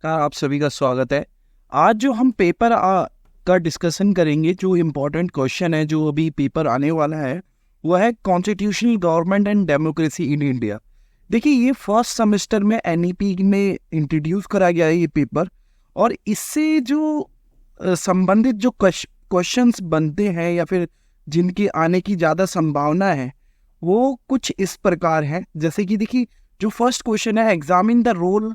नमस्कार, आप सभी का स्वागत है। आज जो हम पेपर का डिस्कशन करेंगे, जो इम्पोर्टेंट क्वेश्चन है जो अभी पेपर आने वाला है वह है constitutional government and democracy in India. देखिए, ये फर्स्ट सेमेस्टर में एनईपी में इंट्रोड्यूस करा गया है ये पेपर, और इससे जो संबंधित जो क्वेश्चंस बनते हैं या फिर जिनकी आने की ज़्यादा संभावना है वो कुछ इस प्रकार है। जैसे कि देखिए, जो फर्स्ट क्वेश्चन है, examine the role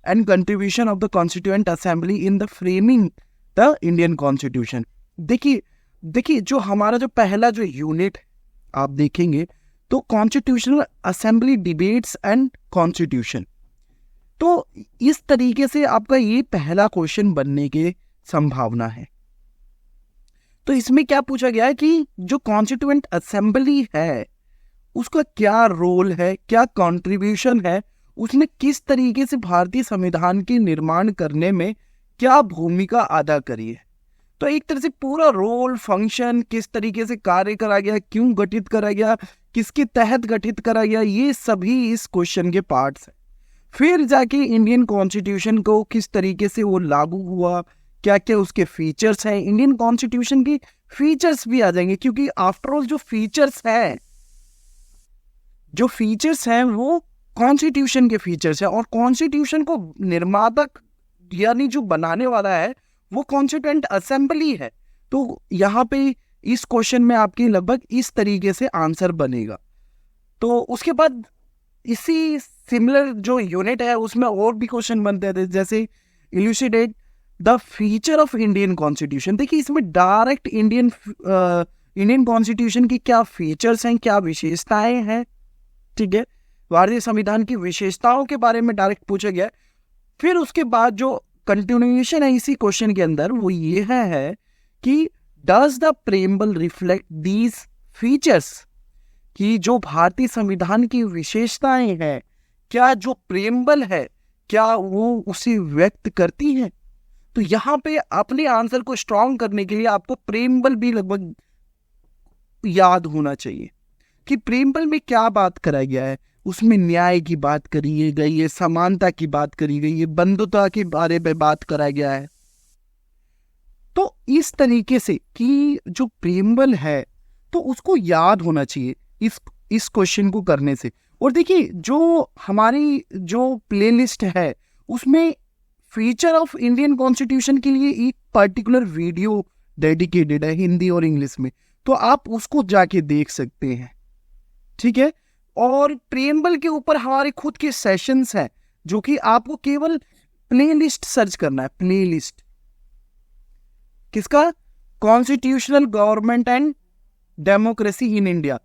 and contribution of the Constituent Assembly in the framing the Indian Constitution। देखिए जो हमारा जो पहला जो यूनिट आप देखेंगे तो constitutional assembly debates and constitution, तो इस तरीके से आपका ये पहला क्वेश्चन बनने की संभावना है। तो इसमें क्या पूछा गया है कि जो कॉन्स्टिट्यूएंट असेंबली है उसका क्या रोल है, क्या कॉन्ट्रीब्यूशन है, उसने किस तरीके से भारतीय संविधान के निर्माण करने में क्या भूमिका अदा करी है। तो एक तरह से पूरा रोल, फंक्शन, किस तरीके से कार्य करा गया, क्यों गठित करा गया, किसके तहत गठित करा गया, ये सभी इस क्वेश्चन के पार्ट्स हैं। फिर जाके इंडियन कॉन्स्टिट्यूशन को किस तरीके से वो लागू हुआ, क्या क्या उसके फीचर्स हैं, इंडियन कॉन्स्टिट्यूशन के फीचर्स भी आ जाएंगे, क्योंकि आफ्टरऑल जो फीचर्स हैं वो कॉन्स्टिट्यूशन के फीचर्स है, और कॉन्स्टिट्यूशन को निर्माता यानी जो बनाने वाला है वो कॉन्स्टिट्यूएंट असेंबली है। तो यहाँ पे इस क्वेश्चन में आपके लगभग इस तरीके से आंसर बनेगा। तो उसके बाद इसी सिमिलर जो यूनिट है उसमें और भी क्वेश्चन बनते थे, जैसे इल्यूसिडेट the feature of Indian constitution. देखिए, इसमें डायरेक्ट इंडियन कॉन्स्टिट्यूशन की क्या फीचर्स हैं, क्या विशेषताएं हैं, ठीक है, भारतीय संविधान की विशेषताओं के बारे में डायरेक्ट पूछा गया। फिर उसके बाद जो कंटिन्यूएशन है इसी क्वेश्चन के अंदर वो ये है कि does the preamble reflect these features, कि जो भारतीय संविधान की विशेषताएं हैं क्या जो प्रेम्बल है क्या वो उसे व्यक्त करती है। तो यहाँ पे अपने आंसर को स्ट्रॉन्ग करने के लिए आपको प्रेम्बल भी लगभग याद होना चाहिए कि प्रेम्बल में क्या बात करा गया है। उसमें न्याय की बात करी गई है, समानता की बात करी गई है, बंधुता के बारे में बात करा गया है। तो इस तरीके से कि जो प्रेम्बल है तो उसको याद होना चाहिए इस क्वेश्चन को करने से। और देखिए, जो हमारी जो प्लेलिस्ट है उसमें फीचर ऑफ इंडियन कॉन्स्टिट्यूशन के लिए एक पर्टिकुलर वीडियो डेडिकेटेड है हिंदी और इंग्लिश में, तो आप उसको जाके देख सकते हैं, ठीक है। और प्रेम्बल के ऊपर हमारे खुद के सेशंस हैं जो कि आपको केवल प्लेलिस्ट सर्च करना है। प्लेलिस्ट किसका? Constitutional government and democracy in India.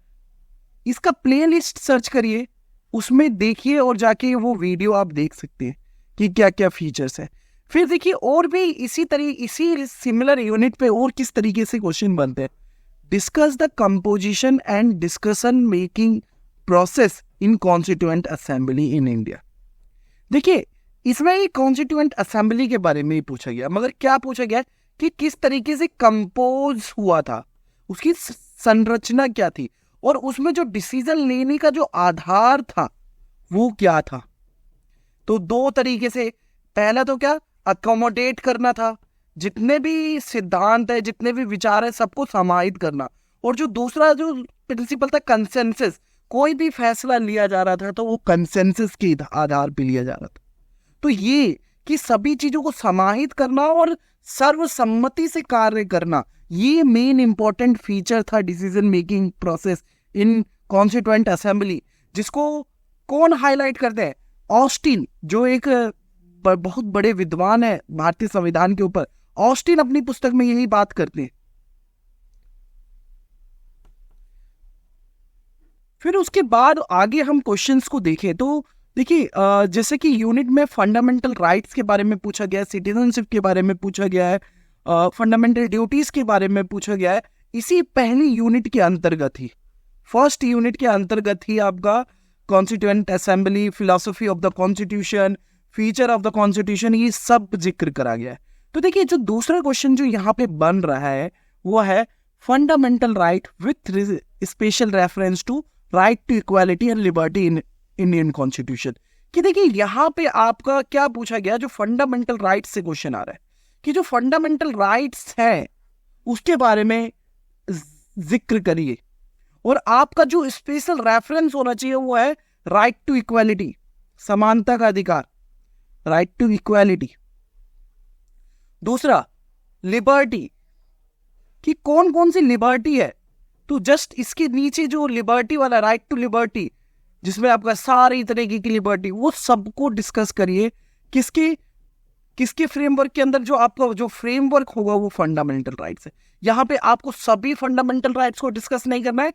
इसका प्लेलिस्ट सर्च करिए, उसमें देखिए और जाके वो वीडियो आप देख सकते हैं कि क्या क्या फीचर्स है। फिर देखिए और भी इसी सिमिलर यूनिट पे और किस तरीके से क्वेश्चन बनते हैं। Discuss the composition and discussion making process in constituent assembly in India. देखिए, इसमें ही कॉन्स्टिट्यूएंट असेंबली के बारे में ही पूछा गया, मगर क्या पूछा गया कि किस तरीके से कंपोज हुआ था, उसकी संरचना क्या थी, और उसमें जो डिसीजन लेने का जो आधार था वो क्या था। तो दो तरीके से, पहला तो क्या, अकोमोडेट करना था, जितने भी सिद्धांत है, जितने भी विचार है, सबको समाहित करना। और जो दूसरा जो प्रिंसिपल था, कंसेंसस, कोई भी फैसला लिया जा रहा था तो वो कंसेंसस के आधार पे लिया जा रहा था। तो ये कि सभी चीजों को समाहित करना और सर्वसम्मति से कार्य करना, ये मेन इंपॉर्टेंट फीचर था decision making process in constituent assembly. जिसको कौन हाईलाइट करते हैं? ऑस्टिन, जो एक बहुत बड़े विद्वान है भारतीय संविधान के ऊपर। ऑस्टिन अपनी पुस्तक में यही बात करते हैं। फिर उसके बाद आगे हम क्वेश्चंस को देखें तो देखिए, जैसे कि यूनिट में फंडामेंटल राइट्स के बारे में पूछा गया है, सिटीजनशिप के बारे में पूछा गया है, फंडामेंटल ड्यूटीज के बारे में पूछा गया है। इसी पहली यूनिट के अंतर्गत ही, फर्स्ट यूनिट के अंतर्गत ही आपका constituent assembly, philosophy of the constitution, feature of the constitution, ये सब जिक्र करा गया है। तो देखिए, जो दूसरा क्वेश्चन जो यहाँ पे बन रहा है वो है fundamental right with special reference to right to equality and liberty in Indian constitution, कि देखिए यहाँ पे आपका क्या पूछा गया, जो फंडामेंटल राइट्स से क्वेश्चन आ रहा है कि जो फंडामेंटल राइट्स हैं उसके बारे में जिक्र करिए, और आपका जो स्पेशल रेफरेंस होना चाहिए वो है राइट टू इक्वालिटी, समानता का अधिकार, राइट टू इक्वालिटी। दूसरा लिबर्टी, कि कौन कौन सी लिबर्टी है, तो जस्ट इसके नीचे जो लिबर्टी वाला राइट टू लिबर्टी, जिसमें आपका सारी तरीके की लिबर्टी, वो सबको डिस्कस करिए। किसके किसके फ्रेमवर्क के अंदर, जो आपका जो फ्रेमवर्क होगा वो फंडामेंटल राइट्स है। यहाँ पे आपको सभी फंडामेंटल राइट्स को डिस्कस नहीं करना है,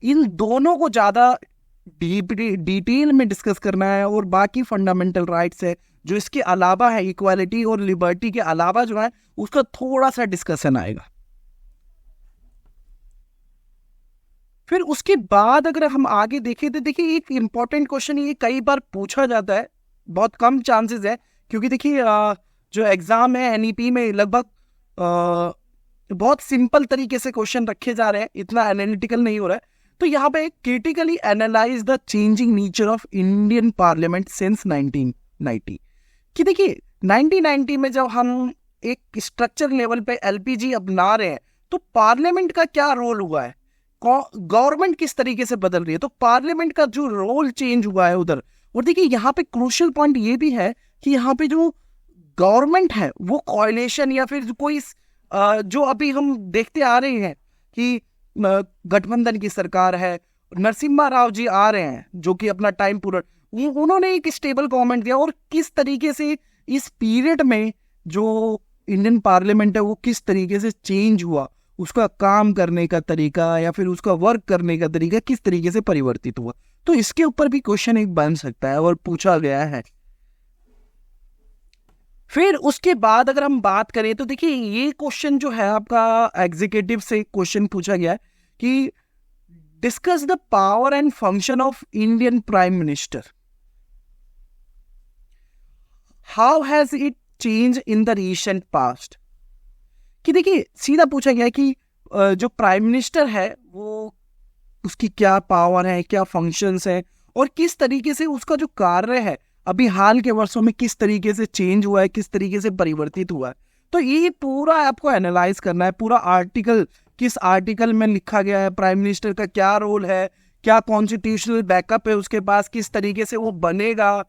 इन दोनों को ज्यादा डिटेल में डिस्कस करना है, और बाकी फंडामेंटल राइट्स है जो इसके अलावा है, इक्वालिटी और लिबर्टी के अलावा जो है उसका थोड़ा सा डिस्कशन आएगा। फिर उसके बाद अगर हम आगे देखें तो देखिए एक इंपॉर्टेंट क्वेश्चन ये कई बार पूछा जाता है, बहुत कम चांसेस है, क्योंकि देखिए जो एग्जाम है एनईपी में लगभग बहुत सिंपल तरीके से क्वेश्चन रखे जा रहे हैं, इतना एनालिटिकल नहीं हो रहा है। तो यहाँ पे critically analyse the changing nature of Indian parliament since 1990, कि देखिए 1990 में जब हम एक स्ट्रक्चर लेवल पे एलपीजी अपना रहे हैं तो पार्लियामेंट का क्या रोल हुआ है, गवर्नमेंट किस तरीके से बदल रही है, तो पार्लियामेंट का जो रोल चेंज हुआ है उधर। और देखिए यहाँ पे क्रूशियल पॉइंट ये भी है कि यहाँ पे जो गवर्नमेंट है वो कोalition या फिर कोई जो अभी हम देखते आ रहे हैं कि गठबंधन की सरकार है, नरसिम्हा राव जी आ रहे हैं जो कि अपना टाइम पूरा, उन्होंने एक स्टेबल गवर्नमेंट दिया, और किस तरीके से इस पीरियड में जो इंडियन पार्लियामेंट है वो किस तरीके से चेंज हुआ, उसका काम करने का तरीका या फिर उसका वर्क करने का तरीका किस तरीके से परिवर्तित हुआ। तो इसके ऊपर भी क्वेश्चन एक बन सकता है और पूछा गया है। फिर उसके बाद अगर हम बात करें तो देखिए ये क्वेश्चन जो है आपका एग्जीक्यूटिव से क्वेश्चन पूछा गया है कि discuss the power and function of Indian prime minister, how has it change in the recent past. कि देखिए सीधा पूछा गया है कि जो प्राइम मिनिस्टर है वो उसकी क्या पावर है, क्या फंक्शंस है, और किस तरीके से उसका जो कार्य है अभी हाल के वर्षों में किस तरीके से चेंज हुआ है, किस तरीके से परिवर्तित हुआ है। तो ये पूरा आपको एनालाइज करना है, पूरा आर्टिकल, किस आर्टिकल में लिखा गया है, प्राइम मिनिस्टर का क्या रोल है, क्या कॉन्स्टिट्यूशनल बैकअप है उसके पास, किस तरीके से वो बनेगा।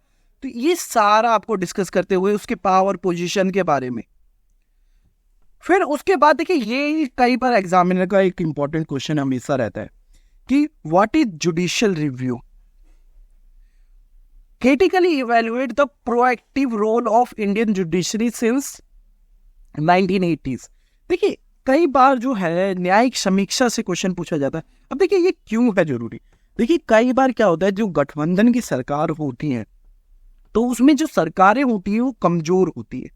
तो ये सारा आपको डिस्कस करते हुए उसके पावर पोजीशन के बारे में। फिर उसके बाद देखिए ये कई बार एग्जामिनर का एक इंपॉर्टेंट क्वेश्चन हमेशा रहता है कि what is judicial review, critically evaluate the proactive role of Indian judiciary since 1980s। देखिए कई बार जो है न्यायिक समीक्षा से क्वेश्चन पूछा जाता है। अब देखिए ये क्यों है जरूरी, देखिए कई बार क्या होता है जो गठबंधन की सरकार होती है तो उसमें जो सरकारें होती है वो कमजोर होती है।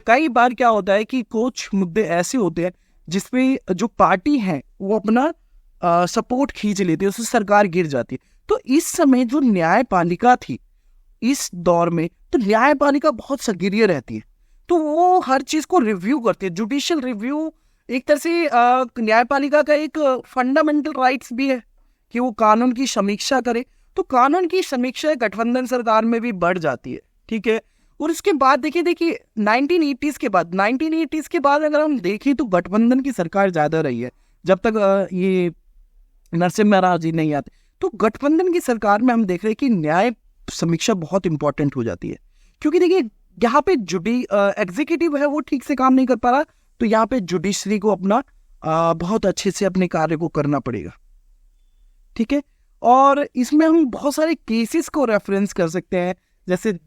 कई बार क्या होता है कि कुछ मुद्दे ऐसे होते हैं जिसमें जो पार्टी है वो अपना सपोर्ट खींच लेती है, उससे सरकार गिर जाती है। तो इस समय जो न्यायपालिका थी इस दौर में, तो न्यायपालिका बहुत सक्रिय रहती है, तो वो हर चीज को रिव्यू करती है। जुडिशियल रिव्यू एक तरह से न्यायपालिका का एक फंडामेंटल राइट्स भी है कि वो कानून की समीक्षा करे। तो कानून की समीक्षा गठबंधन सरकार में भी बढ़ जाती है, ठीक है। और उसके बाद देखिए 1980s के बाद अगर हम देखें तो गठबंधन की सरकार ज्यादा रही है, जब तक ये नरसिम्हा राव जी नहीं आते। तो गठबंधन की सरकार में हम देख रहे हैं कि न्याय समीक्षा बहुत इंपॉर्टेंट हो जाती है, क्योंकि देखिए यहाँ पे एग्जीक्यूटिव है वो ठीक से काम नहीं कर पा रहा, तो यहाँ पे जुडिशरी को अपना बहुत अच्छे से अपने कार्य को करना पड़ेगा, ठीक है। और इसमें हम बहुत सारे केसेस को रेफरेंस कर सकते हैं, जैसे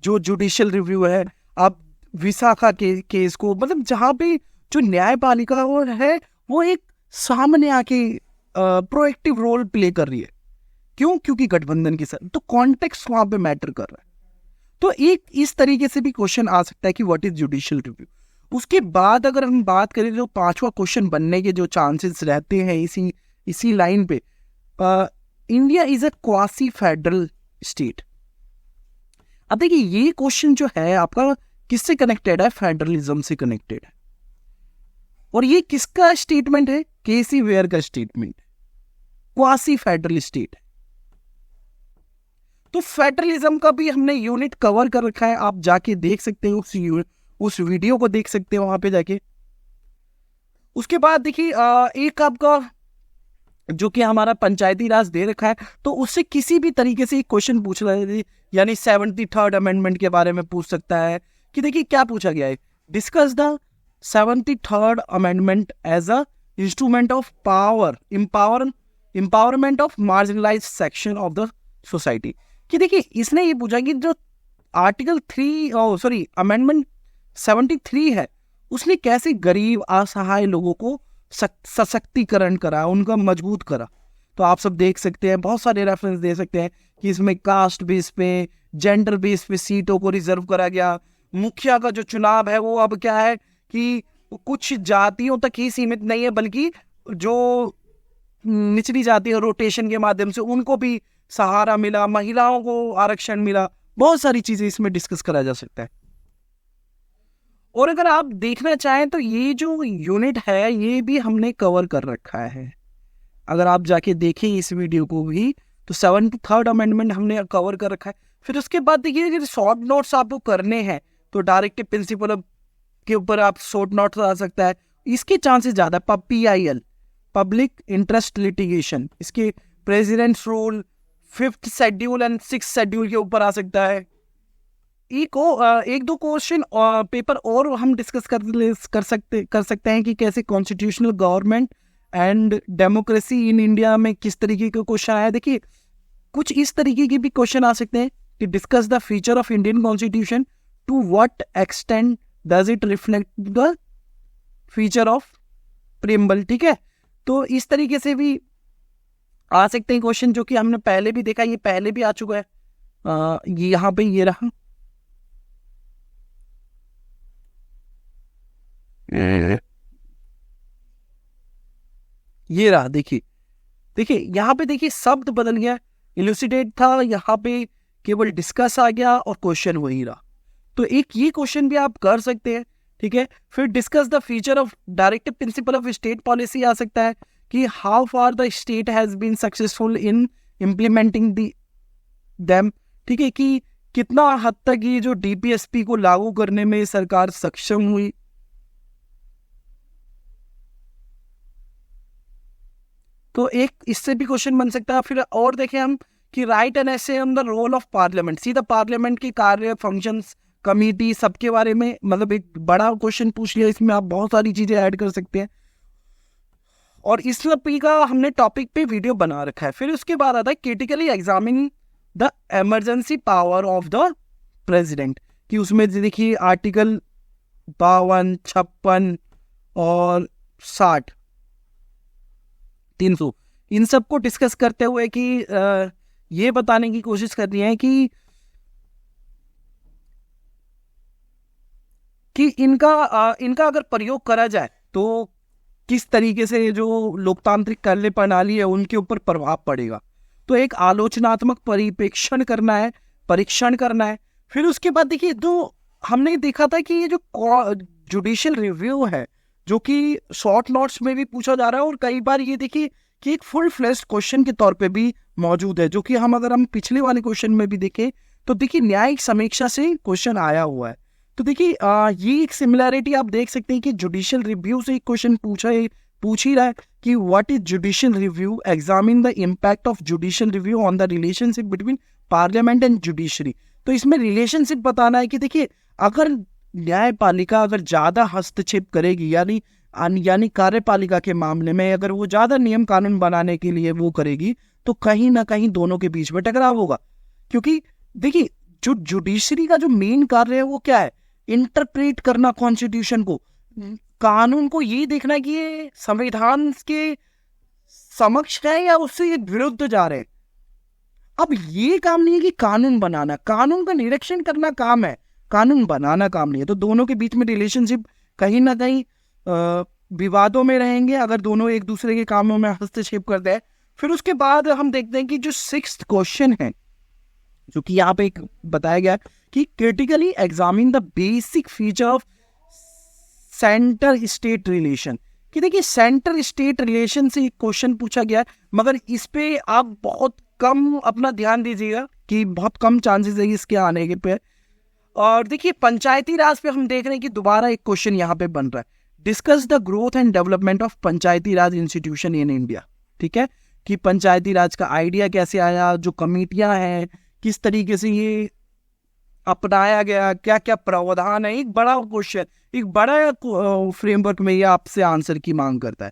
जो जुडिशियल रिव्यू है, आप विशाखा के केस को, मतलब जहाँ पे जो न्यायपालिका है वो एक सामने आके प्रोएक्टिव रोल प्ले कर रही है। क्यों? क्योंकि गठबंधन की सर, तो कॉन्टेक्स्ट वहां पे मैटर कर रहा है। तो एक इस तरीके से भी क्वेश्चन आ सकता है कि व्हाट इज जुडिशियल रिव्यू। उसके बाद अगर हम बात करें जो पांचवा क्वेश्चन बनने के जो चांसेस रहते हैं इसी लाइन पे, India is a quasi federal state. अब देखिए ये क्वेश्चन जो है आपका किससे कनेक्टेड है? फेडरलिज्म से कनेक्टेड है। और ये किसका स्टेटमेंट है? केसी वेयर का स्टेटमेंट है, क्वासी फेडरल स्टेट है। तो फेडरलिज्म का भी हमने यूनिट कवर कर रखा है, आप जाके देख सकते हैं, उस वीडियो को देख सकते हैं वहां पे जाके। उसके बाद देखिए एक आपका जो कि हमारा पंचायती राज दे रखा है, तो उससे किसी भी तरीके से एक क्वेश्चन पूछ रहे थे, यानी 73rd अमेंडमेंट के बारे में पूछ सकता है कि देखिए क्या पूछा गया है, discuss the 73rd amendment as a instrument of power empowerment of marginalised section of the society. कि देखिए इसने ये पूछा कि जो आर्टिकल 3 अमेंडमेंट 73 है, उसने कैसे गरीब असहाय लोगों को सशक्तिकरण करा, उनका मजबूत करा। तो आप सब देख सकते हैं, बहुत सारे रेफरेंस दे सकते हैं कि इसमें कास्ट बेस पे, जेंडर बेस पे सीटों को रिजर्व करा गया। मुखिया का जो चुनाव है वो अब क्या है कि कुछ जातियों तक ही सीमित नहीं है, बल्कि जो निचली जाति है रोटेशन के माध्यम से उनको भी सहारा मिला, महिलाओं को आरक्षण मिला। बहुत सारी चीजें इसमें डिस्कस करा जा सकता है। और अगर आप देखना चाहें तो ये जो यूनिट है ये भी हमने कवर कर रखा है। अगर आप जाके देखें इस वीडियो को भी, तो 73rd अमेंडमेंट हमने कवर कर रखा है। फिर उसके बाद देखिए अगर शॉर्ट नोट्स आपको करने हैं तो डायरेक्टिव प्रिंसिपल के ऊपर आप शॉर्ट नोट्स आ सकता है, इसके चांसेस ज्यादा। PIL पब्लिक इंटरेस्ट लिटिगेशन, इसके presidents rule, 5th schedule and 6th schedule के ऊपर आ सकता है। एक दो क्वेश्चन पेपर और हम डिस्कस कर सकते हैं कि कैसे constitutional government and democracy in India में किस तरीके के क्वेश्चन आया। देखिए कुछ इस तरीके के भी क्वेश्चन आ सकते हैं कि discuss the feature of Indian constitution, to what extent does it reflect the feature of preamble. ठीक है, तो इस तरीके से भी आ सकते हैं क्वेश्चन, जो कि हमने पहले भी देखा, ये पहले भी आ चुका है। ये यहाँ पे ये रहा, ये रहा। देखिए यहाँ पे देखिए शब्द बदल गया, इलुसिडेट था, यहाँ पे केवल डिस्कस आ गया और क्वेश्चन वही रहा। तो एक ये क्वेश्चन भी आप कर सकते हैं। ठीक है, फिर discuss the feature of directive principle of state policy आ सकता है कि how far the state has been successful in implementing them. ठीक है, कि कितना हद तक ये जो DPSP को लागू करने में सरकार सक्षम हुई। तो एक इससे भी क्वेश्चन बन सकता है। फिर और देखें हम कि write an essay on the role of parliament, सीधा पार्लियामेंट के कार्य, फंक्शंस, कमिटी, सबके बारे में, मतलब एक बड़ा क्वेश्चन पूछ लिया। इसमें आप बहुत सारी चीजें ऐड कर सकते हैं, और इस का हमने टॉपिक पे वीडियो बना रखा है। फिर उसके बाद आता है critically examine the emergency power of the president, कि उसमें देखिए आर्टिकल 52, 56 और 60, 300, इन सब को डिस्कस करते हुए कि ये बताने की कोशिश कर रही है कि इनका अगर प्रयोग करा जाए तो किस तरीके से जो लोकतांत्रिक कार्य प्रणाली है उनके ऊपर प्रभाव पड़ेगा। तो एक आलोचनात्मक परीक्षण करना है। फिर उसके बाद देखिए तो हमने देखा था कि ये जो जुडिशियल रिव्यू है, जो कि शॉर्ट नोट्स में भी पूछा जा रहा है, और कई बार ये देखिए कि एक फुल फ्लेश्ड क्वेश्चन के तौर पे भी मौजूद है, जो कि अगर हम पिछले वाले क्वेश्चन में भी देखें तो देखिए न्यायिक समीक्षा से क्वेश्चन आया हुआ है। तो देखिए ये एक सिमिलैरिटी आप देख सकते हैं कि जुडिशियल रिव्यू से एक क्वेश्चन पूछ ही रहा है कि what is judicial review, examine the impact of judicial review on the relationship between parliament and judiciary. तो इसमें रिलेशनशिप बताना है कि देखिए अगर न्यायपालिका अगर ज्यादा हस्तक्षेप करेगी, यानी कार्यपालिका के मामले में अगर वो ज्यादा नियम कानून बनाने के लिए वो करेगी, तो कहीं ना कहीं दोनों के बीच में टकराव होगा। क्योंकि देखिए जो जुडिशरी का जो मेन कार्य है वो क्या है, इंटरप्रेट करना कॉन्स्टिट्यूशन को, कानून को, ये देखना कि ये संविधान के समक्ष है या उससे विरुद्ध जा रहे हैं। अब ये काम नहीं है कि कानून बनाना, कानून का निरीक्षण करना काम है, कानून बनाना काम नहीं है। तो दोनों के बीच में रिलेशनशिप कहीं ना कहीं विवादों में रहेंगे अगर दोनों एक दूसरे के कामों में हस्तक्षेप करते हैं। फिर उसके बाद हम देखते हैं कि जो 6th क्वेश्चन है, जो कि यहाँ पे एक बताया गया कि critically examine the basic feature of centre state relation, कि देखिए सेंटर स्टेट रिलेशन से एक क्वेश्चन पूछा गया, मगर इस पे आप बहुत कम अपना ध्यान दीजिएगा, कि बहुत कम चांसेस है इसके आने के पे। और देखिए पंचायती राज पे हम देख रहे हैं कि दोबारा एक क्वेश्चन यहाँ पे बन रहा है, discuss the growth and development of Panchayati Raj institution in India. ठीक है, कि पंचायती राज का आइडिया कैसे आया, जो कमेटियां हैं किस तरीके से ये अपनाया गया, क्या क्या प्रावधान है। एक बड़ा क्वेश्चन, एक बड़ा फ्रेमवर्क में ये आपसे आंसर की मांग करता है।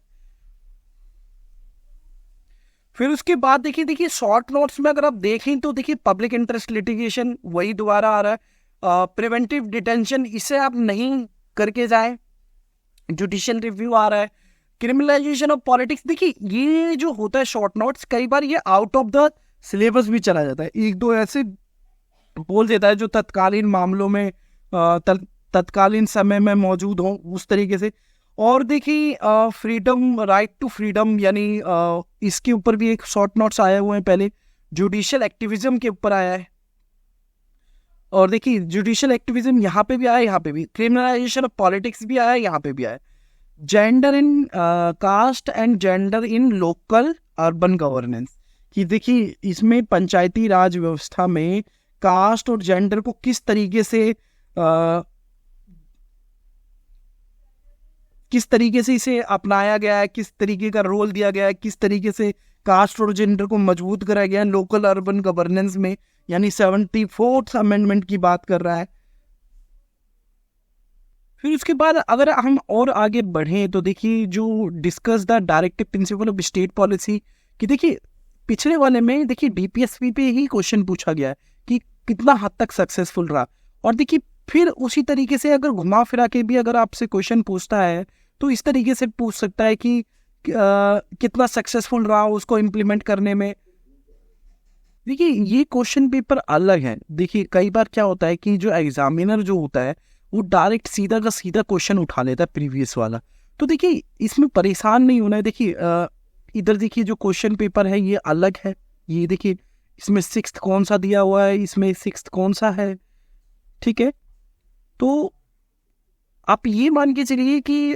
फिर उसके बाद देखिए शॉर्ट नोट्स में अगर आप देखें तो देखिए पब्लिक इंटरेस्ट लिटिगेशन वही दोबारा आ रहा है, प्रिवेंटिव डिटेंशन इसे आप नहीं करके जाएं, जुडिशियल रिव्यू आ रहा है, क्रिमिनलाइजेशन ऑफ पॉलिटिक्स। देखिए ये जो होता है शॉर्ट नोट्स, कई बार ये आउट ऑफ द सिलेबस भी चला जाता है, एक दो ऐसे बोल देता है जो तत्कालीन मामलों में तत्कालीन समय में मौजूद हो उस तरीके से। और देखिए फ्रीडम, राइट टू फ्रीडम, यानी इसके ऊपर भी एक शॉर्ट नोट्स आए हुए हैं पहले, जुडिशियल एक्टिविज्म के ऊपर आया है। और देखिए जुडिशियल एक्टिविज्म यहाँ पे भी आया, यहाँ पे भी क्रिमिनलाइजेशन ऑफ पॉलिटिक्स भी आया, यहाँ पे भी आया, gender in caste and gender in local urban governance, कि देखिए इसमें पंचायती राज व्यवस्था में कास्ट और जेंडर को किस तरीके से इसे अपनाया गया है, किस तरीके का रोल दिया गया है, किस तरीके से कास्ट और जेंडर को मजबूत कराया गया है लोकल अर्बन गवर्नेंस में, यानी 74th अमेंडमेंट की बात कर रहा है। फिर उसके बाद अगर हम और आगे बढ़ें तो देखिए जो discuss the directive principle of state policy, कि देखिए पिछले वाले में देखिए डीपीएसपी पे ही क्वेश्चन पूछा गया है कि कितना हद तक सक्सेसफुल रहा। और देखिए फिर उसी तरीके से अगर घुमा फिरा के भी अगर आपसे क्वेश्चन पूछता है तो इस तरीके से पूछ सकता है कि कितना सक्सेसफुल रहा उसको इम्प्लीमेंट करने में। देखिए ये क्वेश्चन पेपर अलग है। देखिए कई बार क्या होता है कि जो एग्जामिनर जो होता है वो डायरेक्ट सीधा का सीधा क्वेश्चन उठा लेता है प्रीवियस वाला, तो देखिए इसमें परेशान नहीं होना है। देखिए इधर देखिए जो क्वेश्चन पेपर है ये अलग है, ये देखिए इसमें 6th कौन सा दिया हुआ है, इसमें 6th कौन सा है। ठीक है, तो आप ये मान के चलिए कि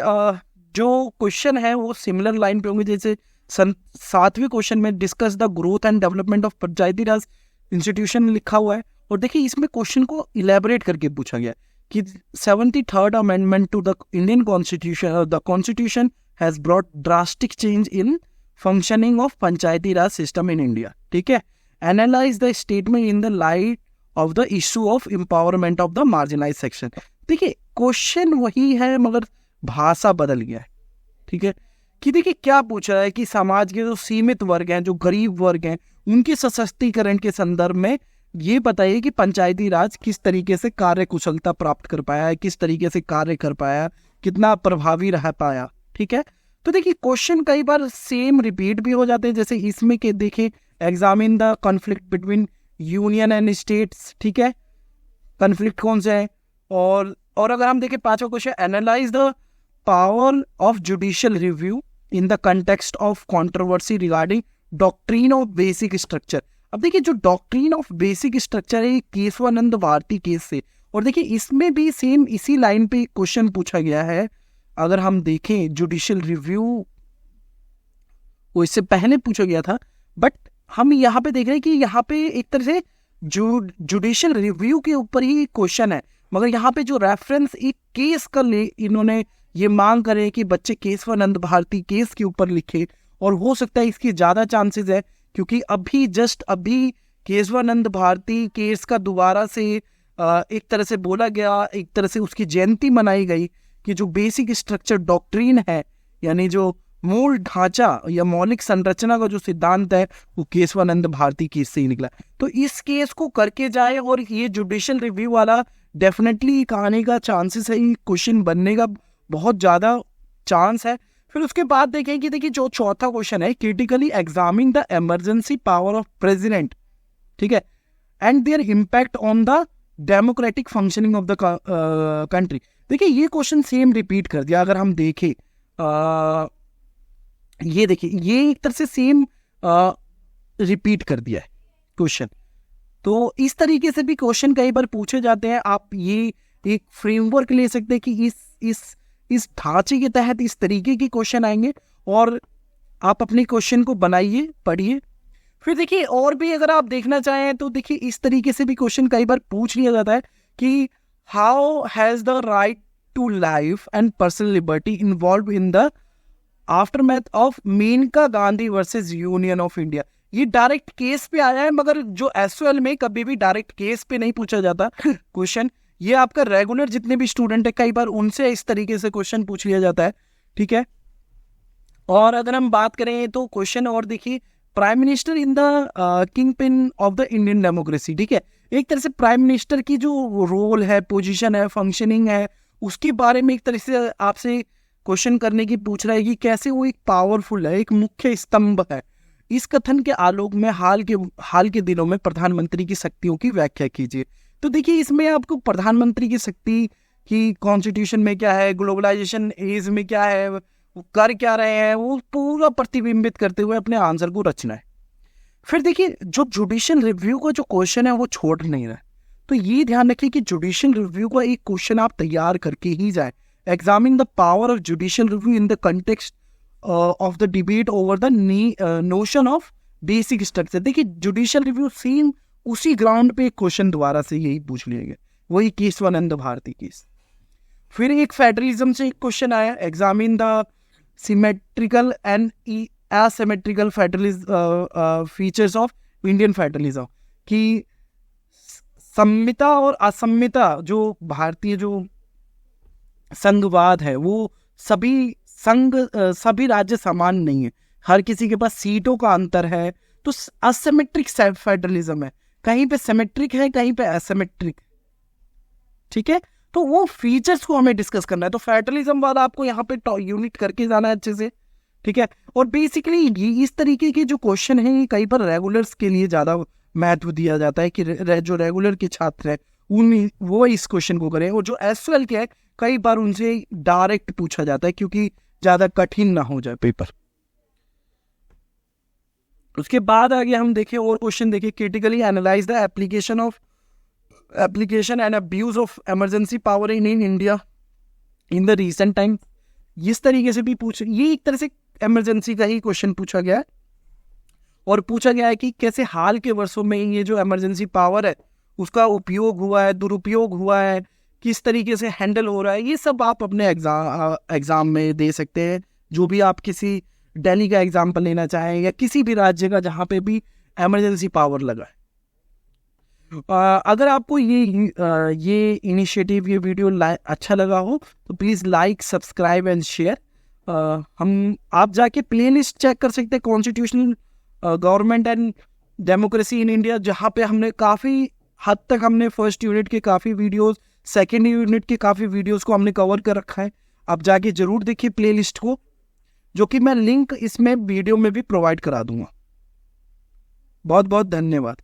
जो क्वेश्चन है वो सिमिलर लाइन पे होंगे, जैसे 7वें क्वेश्चन में discuss the growth and development of Panchayati Raj institution लिखा हुआ है। और देखिए इसमें क्वेश्चन को इलेबोरेट करके पूछा गया कि 73rd amendment to the Indian constitution, the constitution has brought drastic change in functioning of Panchayati Raj system in India. ठीक है, analyse the statement in the light of the issue of empowerment of the marginalised section. देखिए question वही है मगर भाषा बदल गया है। ठीक है, कि देखिए क्या पूछा है कि समाज के जो सीमित वर्ग हैं, जो गरीब वर्ग हैं, उनके सशक्तिकरण के संदर्भ में ये बताइए कि पंचायती राज किस तरीके से कार्य कुशलता प्राप्त कर पाया है, किस तरीके से कार्य कर पाया, कितना प्रभावी रह पाया। ठीक है, तो देखिए क्वेश्चन कई बार सेम रिपीट भी हो जाते हैं, जैसे इसमें के देखिए examine the conflict between union and states. ठीक है, कॉन्फ्लिक्ट कौन से है। और अगर हम देखें 5वां question, analyse the power of judicial review in the context of controversy regarding doctrine of basic structure. अब देखिए जो डॉक्ट्रीन ऑफ बेसिक स्ट्रक्चर है केशवानंद भारती केस से, और देखिए इसमें भी सेम इसी लाइन पे क्वेश्चन पूछा गया है। अगर हम देखें जुडिशियल रिव्यू वो इससे पहले पूछा गया था, बट हम यहाँ पे देख रहे हैं कि यहाँ पे एक तरह से जुडिशियल रिव्यू के ऊपर ही क्वेश्चन है, मगर यहाँ पे जो रेफरेंस एक केस का ले इन्होंने ये मांग करे कि बच्चे केशवानंद भारती केस के ऊपर लिखे, और हो सकता है इसकी ज़्यादा चांसेस है क्योंकि अभी केशवानंद भारती केस का दोबारा से एक तरह से बोला गया, एक तरह से उसकी जयंती मनाई गई कि जो बेसिक स्ट्रक्चर डॉक्ट्रीन है, यानी जो मूल ढांचा या मौलिक संरचना का जो सिद्धांत है वो केशवानंद भारती केस से ही निकला। तो इस केस को करके जाए और ये जुडिशियल रिव्यू वाला डेफिनेटली आने का चांसेस है, क्वेश्चन बनने का बहुत ज़्यादा चांस है। फिर उसके बाद देखें कि देखिए जो चौथा क्वेश्चन है, critically examine the emergency power of president. ठीक है, and there impact on the democratic functioning of the country. देखिए ये क्वेश्चन सेम रिपीट कर दिया। अगर हम देखें ये देखिए ये एक तरह से सेम रिपीट कर दिया है क्वेश्चन। तो इस तरीके से भी क्वेश्चन कई बार पूछे जाते हैं। आप ये एक फ्रेमवर्क ले सकते हैं कि इस ढांचे के तहत इस तरीके के क्वेश्चन आएंगे और आप अपने क्वेश्चन को बनाइए, पढ़िए। फिर देखिए और भी अगर आप देखना चाहें तो देखिए इस तरीके से भी क्वेश्चन कई बार पूछ लिया जाता है कि how has the right to life and personal liberty involve in the aftermath of Maneka Gandhi versus Union of India. ये डायरेक्ट केस पे आया है, मगर जो एसओएल में कभी भी डायरेक्ट केस पे नहीं पूछा जाता क्वेश्चन। ये आपका रेगुलर जितने भी स्टूडेंट है कई बार उनसे इस तरीके से क्वेश्चन पूछ लिया जाता है, ठीक है। और अगर हम बात करें तो क्वेश्चन और देखिए, prime minister in the king pin of the Indian democracy, ठीक है। एक तरह से प्राइम मिनिस्टर की जो रोल है, पोजीशन है, फंक्शनिंग है, उसके बारे में एक तरह से आपसे क्वेश्चन करने की पूछ रहा है कि कैसे वो एक पावरफुल है, एक मुख्य स्तंभ है। इस कथन के आलोक में हाल के दिनों में प्रधानमंत्री की शक्तियों की व्याख्या कीजिए। तो देखिए इसमें आपको प्रधानमंत्री की शक्ति की कॉन्स्टिट्यूशन में क्या है, ग्लोबलाइजेशन एज में क्या है, वो कर क्या रहे हैं, वो पूरा प्रतिबिंबित करते हुए अपने आंसर को रचना है। फिर देखिए जो जुडिशियल रिव्यू का जो क्वेश्चन है वो छोड़ नहीं रहा है, तो ये ध्यान रखिए कि जुडिशियल रिव्यू का एक क्वेश्चन आप तैयार करके ही जाए। Examine the power of judicial review in the context of the debate over the notion of basic structure. देखिए जुडिशियल रिव्यू सेम उसी ग्राउंड पे एक क्वेश्चन दोबारा से यही पूछ लिया गया, वही case 1 and the Bharati case. फिर एक फेडरलिज्म से एक क्वेश्चन आया, examine the symmetrical and asymmetrical federalism features of Indian federalism, कि सम्मिता और असम्मिता जो भारतीय जो संघवाद है वो सभी राज्य समान नहीं है, हर किसी के पास सीटों का अंतर है। तो असिमेट्रिक फेडरलिज्म है, कहीं पे सिमेट्रिक है, कहीं पे एसिमेट्रिक, ठीक है। तो वो फीचर्स को हमें डिस्कस करना है, तो फेडरलिज्म वाला आपको यहाँ पे यूनिट करके जाना है अच्छे से, ठीक है। और बेसिकली ये इस तरीके के जो क्वेश्चन है ये कई बार रेगुलर्स के लिए ज़्यादा महत्व दिया जाता है कि जो रेगुलर के छात्र हैं वो इस क्वेश्चन को करें, और जो एसएल के है कई बार उनसे डायरेक्ट पूछा जाता है क्योंकि ज़्यादा कठिन ना हो जाए पेपर। उसके बाद आगे हम देखें और क्वेश्चन देखिए, critically analyse the application and abuse of emergency power in India in the recent time. इस तरीके से भी ये एक तरह से इमरजेंसी का ही क्वेश्चन पूछा गया है, और पूछा गया है कि कैसे हाल के वर्षों में ये जो इमरजेंसी पावर है उसका उपयोग हुआ है, दुरुपयोग हुआ है, किस तरीके से हैंडल हो रहा है। ये सब आप अपने एग्जाम में दे सकते हैं, जो भी आप किसी दिल्ली का एग्जाम्पल लेना चाहें या किसी भी राज्य का जहाँ पे भी इमरजेंसी पावर लगा है। अगर आपको ये इनिशिएटिव, ये वीडियो अच्छा लगा हो तो please like, subscribe and share. आप जाके प्लेलिस्ट चेक कर सकते हैं, constitutional government and democracy in India, जहाँ पे हमने काफ़ी हद तक हमने फर्स्ट यूनिट के काफ़ी वीडियोस, सेकेंड यूनिट के काफ़ी वीडियोस को हमने कवर कर रखा है। आप जाके ज़रूर देखिए प्लेलिस्ट को, जो कि मैं लिंक इसमें वीडियो में भी प्रोवाइड करा दूंगा। बहुत बहुत धन्यवाद।